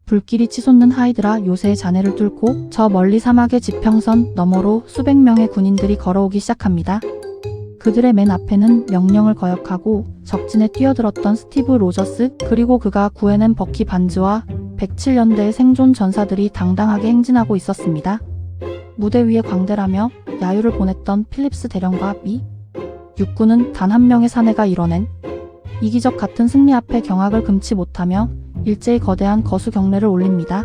불길이 치솟는 하이드라 요새의 잔해를 뚫고 저 멀리 사막의 지평선 너머로 수백 명의 군인들이 걸어오기 시작합니다. 그들의 맨 앞에는 명령을 거역하고 적진에 뛰어들었던 스티브 로저스, 그리고 그가 구해낸 버키 반즈와 107년대의 생존 전사들이 당당하게 행진하고 있었습니다. 무대 위에 광대라며 야유를 보냈던 필립스 대령과 미 육군은 단 한 명의 사내가 이뤄낸 이기적 같은 승리 앞에 경악을 금치 못하며 일제히 거대한 거수 경례를 올립니다.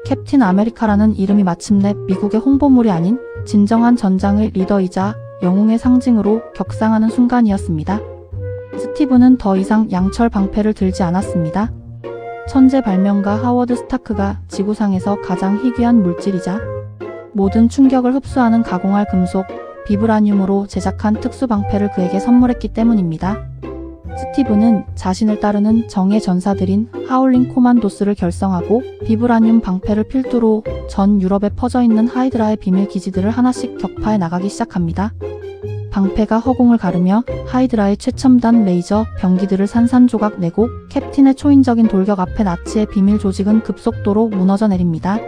캡틴 아메리카라는 이름이 마침내 미국의 홍보물이 아닌 진정한 전장의 리더이자 영웅의 상징으로 격상하는 순간이었습니다. 스티브는 더 이상 양철 방패를 들지 않았습니다. 천재 발명가 하워드 스타크가 지구상에서 가장 희귀한 물질이자 모든 충격을 흡수하는 가공할 금속, 비브라늄으로 제작한 특수 방패를 그에게 선물했기 때문입니다. 스티브는 자신을 따르는 정예 전사들인 하울링 코만도스를 결성하고 비브라늄 방패를 필두로 전 유럽에 퍼져있는 하이드라의 비밀 기지들을 하나씩 격파해 나가기 시작합니다. 방패가 허공을 가르며 하이드라의 최첨단 레이저 병기들을 산산조각 내고 캡틴의 초인적인 돌격 앞에 나치의 비밀 조직은 급속도로 무너져 내립니다.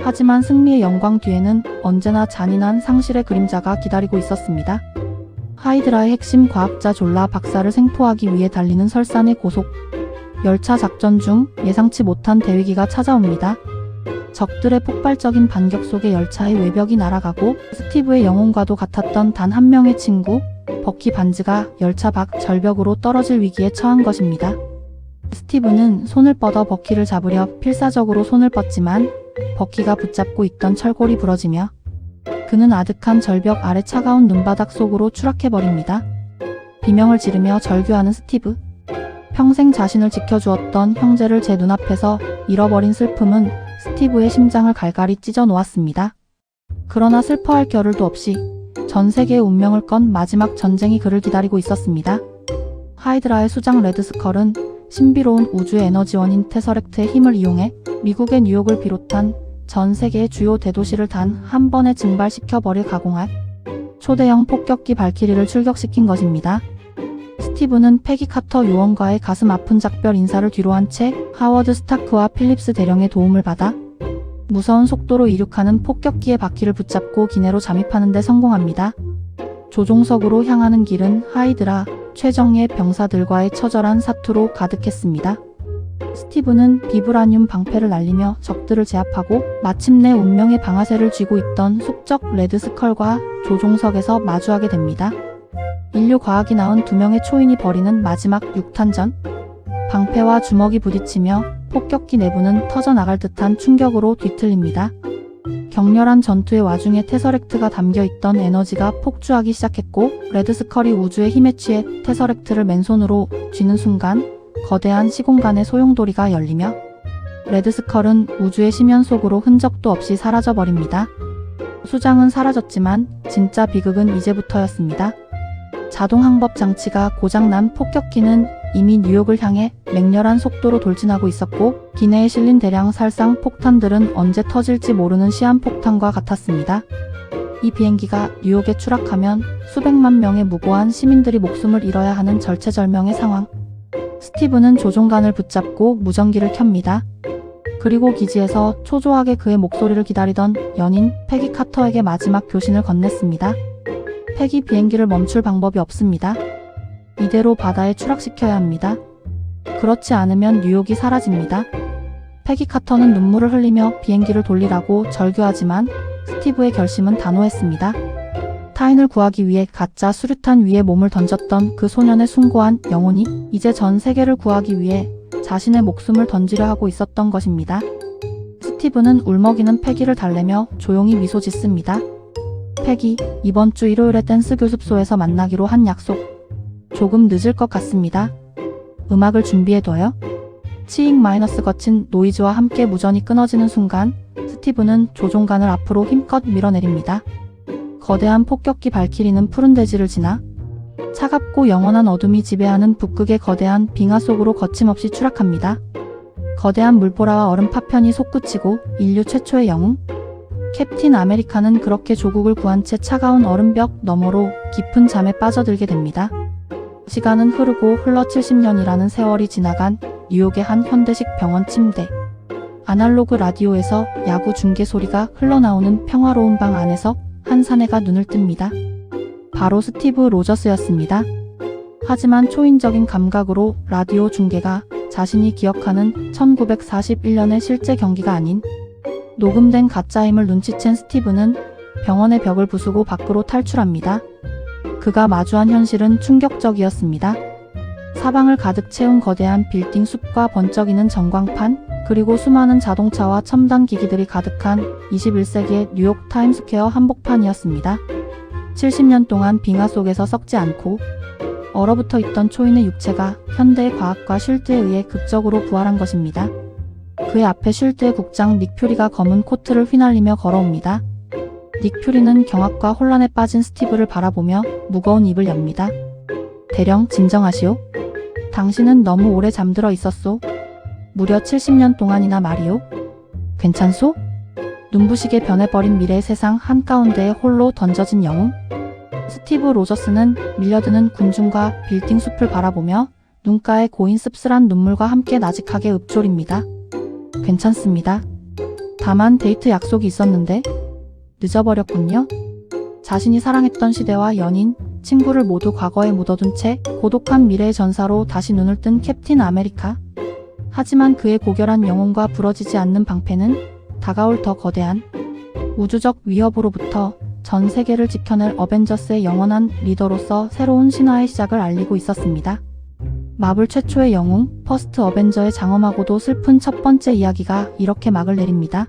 하지만 승리의 영광 뒤에는 언제나 잔인한 상실의 그림자가 기다리고 있었습니다. 하이드라의 핵심 과학자 졸라 박사를 생포하기 위해 달리는 설산의 고속 열차 작전 중 예상치 못한 대위기가 찾아옵니다. 적들의 폭발적인 반격 속에 열차의 외벽이 날아가고 스티브의 영혼과도 같았던 단 한 명의 친구, 버키 반즈가 열차 밖 절벽으로 떨어질 위기에 처한 것입니다. 스티브는 손을 뻗어 버키를 잡으려 필사적으로 손을 뻗지만 버키가 붙잡고 있던 철골이 부러지며 그는 아득한 절벽 아래 차가운 눈바닥 속으로 추락해버립니다. 비명을 지르며 절규하는 스티브. 평생 자신을 지켜주었던 형제를 제 눈앞에서 잃어버린 슬픔은 스티브의 심장을 갈갈이 찢어 놓았습니다. 그러나 슬퍼할 겨를도 없이 전 세계의 운명을 건 마지막 전쟁이 그를 기다리고 있었습니다. 하이드라의 수장 레드스컬은 신비로운 우주의 에너지원인 테서렉트의 힘을 이용해 미국의 뉴욕을 비롯한 전 세계의 주요 대도시를 단 한 번에 증발시켜버릴 가공할 초대형 폭격기 발키리를 출격시킨 것입니다. 스티브는 패기 카터 요원과의 가슴 아픈 작별 인사를 뒤로한 채 하워드 스타크와 필립스 대령의 도움을 받아 무서운 속도로 이륙하는 폭격기의 바퀴를 붙잡고 기내로 잠입하는 데 성공합니다. 조종석으로 향하는 길은 하이드라 최정예 병사들과의 처절한 사투로 가득했습니다. 스티브는 비브라늄 방패를 날리며 적들을 제압하고 마침내 운명의 방아쇠를 쥐고 있던 숙적 레드스컬과 조종석에서 마주하게 됩니다. 인류 과학이 낳은 두 명의 초인이 벌이는 마지막 육탄전. 방패와 주먹이 부딪히며 폭격기 내부는 터져나갈 듯한 충격으로 뒤틀립니다. 격렬한 전투의 와중에 테서렉트가 담겨있던 에너지가 폭주하기 시작했고 레드스컬이 우주의 힘에 취해 테서렉트를 맨손으로 쥐는 순간 거대한 시공간의 소용돌이가 열리며 레드스컬은 우주의 심연 속으로 흔적도 없이 사라져버립니다. 수장은 사라졌지만 진짜 비극은 이제부터였습니다. 자동 항법 장치가 고장난 폭격기는 이미 뉴욕을 향해 맹렬한 속도로 돌진하고 있었고 기내에 실린 대량 살상 폭탄들은 언제 터질지 모르는 시한폭탄과 같았습니다. 이 비행기가 뉴욕에 추락하면 수백만 명의 무고한 시민들이 목숨을 잃어야 하는 절체절명의 상황. 스티브는 조종관을 붙잡고 무전기를 켭니다. 그리고 기지에서 초조하게 그의 목소리를 기다리던 연인 패기 카터에게 마지막 교신을 건넸습니다. 패기 비행기를 멈출 방법이 없습니다. 이대로 바다에 추락시켜야 합니다. 그렇지 않으면 뉴욕이 사라집니다. 패기 카터는 눈물을 흘리며 비행기를 돌리라고 절규하지만 스티브의 결심은 단호했습니다. 타인을 구하기 위해 가짜 수류탄 위에 몸을 던졌던 그 소년의 숭고한 영혼이 이제 전 세계를 구하기 위해 자신의 목숨을 던지려 하고 있었던 것입니다. 스티브는 울먹이는 패기를 달래며 조용히 미소 짓습니다. 패기, 이번 주 일요일에 댄스 교습소에서 만나기로 한 약속. 조금 늦을 것 같습니다. 음악을 준비해둬요. 치익 마이너스 거친 노이즈와 함께 무전이 끊어지는 순간 스티브는 조종관을 앞으로 힘껏 밀어내립니다. 거대한 폭격기 발키리는 푸른 대지를 지나 차갑고 영원한 어둠이 지배하는 북극의 거대한 빙하 속으로 거침없이 추락합니다. 거대한 물보라와 얼음 파편이 솟구치고 인류 최초의 영웅 캡틴 아메리카는 그렇게 조국을 구한 채 차가운 얼음벽 너머로 깊은 잠에 빠져들게 됩니다. 시간은 흐르고 흘러 70년이라는 세월이 지나간 뉴욕의 한 현대식 병원 침대. 아날로그 라디오에서 야구 중계 소리가 흘러나오는 평화로운 방 안에서 한 사내가 눈을 뜹니다. 바로 스티브 로저스였습니다. 하지만 초인적인 감각으로 라디오 중계가 자신이 기억하는 1941년의 실제 경기가 아닌 녹음된 가짜임을 눈치챈 스티브는 병원의 벽을 부수고 밖으로 탈출합니다. 그가 마주한 현실은 충격적이었습니다. 사방을 가득 채운 거대한 빌딩 숲과 번쩍이는 전광판, 그리고 수많은 자동차와 첨단 기기들이 가득한 21세기의 뉴욕 타임스퀘어 한복판이었습니다. 70년 동안 빙하 속에서 썩지 않고 얼어붙어 있던 초인의 육체가 현대의 과학과 쉴드에 의해 극적으로 부활한 것입니다. 그의 앞에 쉴드의 국장 닉 퓨리가 검은 코트를 휘날리며 걸어옵니다. 닉 퓨리는 경악과 혼란에 빠진 스티브를 바라보며 무거운 입을 엽니다. 대령 진정하시오. 당신은 너무 오래 잠들어 있었소. 무려 70년 동안이나 말이오. 괜찮소? 눈부시게 변해버린 미래의 세상 한가운데에 홀로 던져진 영웅? 스티브 로저스는 밀려드는 군중과 빌딩 숲을 바라보며 눈가에 고인 씁쓸한 눈물과 함께 나직하게 읊조립니다. 괜찮습니다. 다만 데이트 약속이 있었는데 늦어버렸군요. 자신이 사랑했던 시대와 연인, 친구를 모두 과거에 묻어둔 채 고독한 미래의 전사로 다시 눈을 뜬 캡틴 아메리카. 하지만 그의 고결한 영혼과 부러지지 않는 방패는 다가올 더 거대한 우주적 위협으로부터 전 세계를 지켜낼 어벤져스의 영원한 리더로서 새로운 신화의 시작을 알리고 있었습니다. 마블 최초의 영웅, 퍼스트 어벤져의 장엄하고도 슬픈 첫 번째 이야기가 이렇게 막을 내립니다.